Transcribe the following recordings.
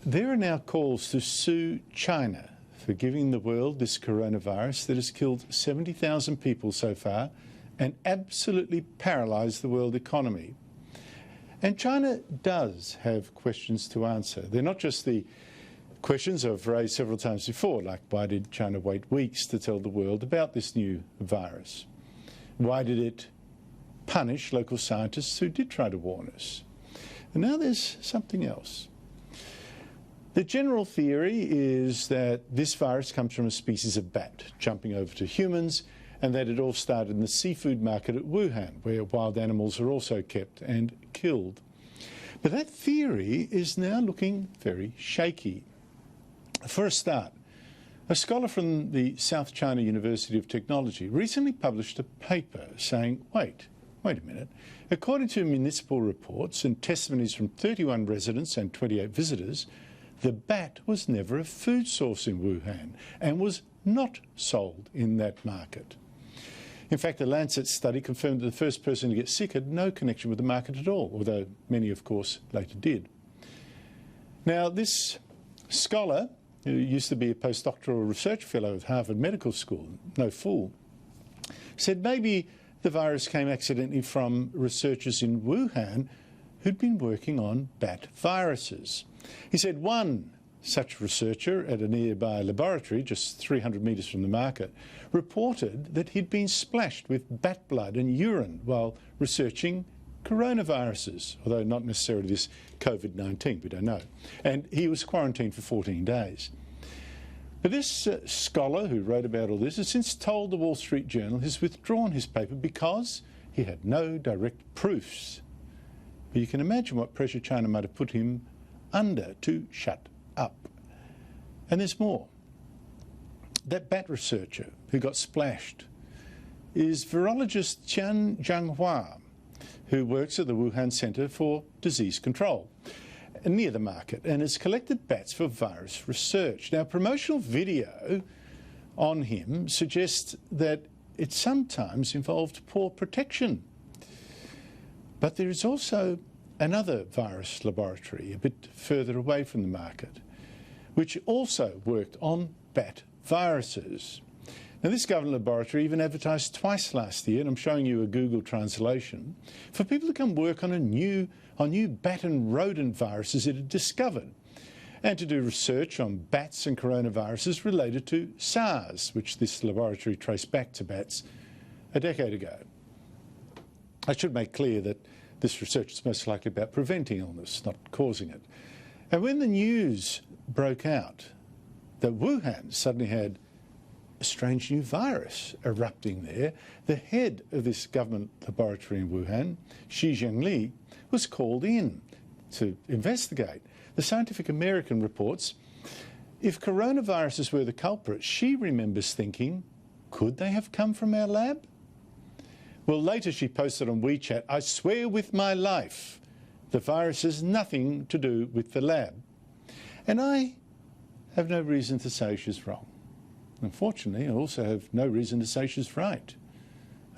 There are now calls to sue China for giving the world this coronavirus that has killed 70,000 people so far and absolutely paralysed the world economy. And China does have questions to answer. They're not just the questions I've raised several times before, like why did China wait weeks to tell the world about this new virus? Why did it punish local scientists who did try to warn us? And now there's something else. The general theory is that this virus comes from a species of bat jumping over to humans, and that it all started in the seafood market at Wuhan, where wild animals are also kept and killed. But that theory is now looking very shaky. For a start, a scholar from the South China University of Technology recently published a paper saying, wait a minute, according to municipal reports and testimonies from 31 residents and 28 visitors, the bat was never a food source in Wuhan and was not sold in that market. In fact, the Lancet study confirmed that the first person to get sick had no connection with the market at all, although many, of course, later did. Now, this scholar, who used to be a postdoctoral research fellow at Harvard Medical School, no fool, said maybe the virus came accidentally from researchers in Wuhan who'd been working on bat viruses. He said one such researcher at a nearby laboratory, just 300 metres from the market, reported that he'd been splashed with bat blood and urine while researching coronaviruses, although not necessarily this COVID-19, we don't know. And he was quarantined for 14 days. But this scholar who wrote about all this has since told the Wall Street Journal he's withdrawn his paper because he had no direct proofs. But you can imagine what pressure China might have put him under to shut up. And there's more. That bat researcher who got splashed is virologist Qian Zhanghua, who works at the Wuhan Center for Disease Control near the market and has collected bats for virus research. Now, a promotional video on him suggests that it sometimes involved poor protection. But there is also another virus laboratory a bit further away from the market, which also worked on bat viruses. Now, this government laboratory even advertised twice last year, and I'm showing you a Google translation, for people to come work on new bat and rodent viruses it had discovered, and to do research on bats and coronaviruses related to SARS, which this laboratory traced back to bats a decade ago. I should make clear that this research is most likely about preventing illness, not causing it. And when the news broke out that Wuhan suddenly had a strange new virus erupting there, the head of this government laboratory in Wuhan, Shi Zhengli, was called in to investigate. The Scientific American reports, if coronaviruses were the culprit, she remembers thinking, could they have come from our lab? Well, later she posted on WeChat, I swear with my life, the virus has nothing to do with the lab. And I have no reason to say she's wrong. Unfortunately, I also have no reason to say she's right.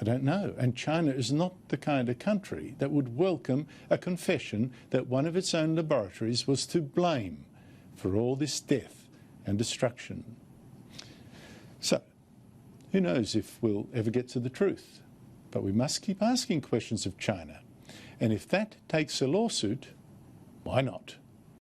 I don't know. And China is not the kind of country that would welcome a confession that one of its own laboratories was to blame for all this death and destruction. So, who knows if we'll ever get to the truth? But we must keep asking questions of China. And if that takes a lawsuit, why not?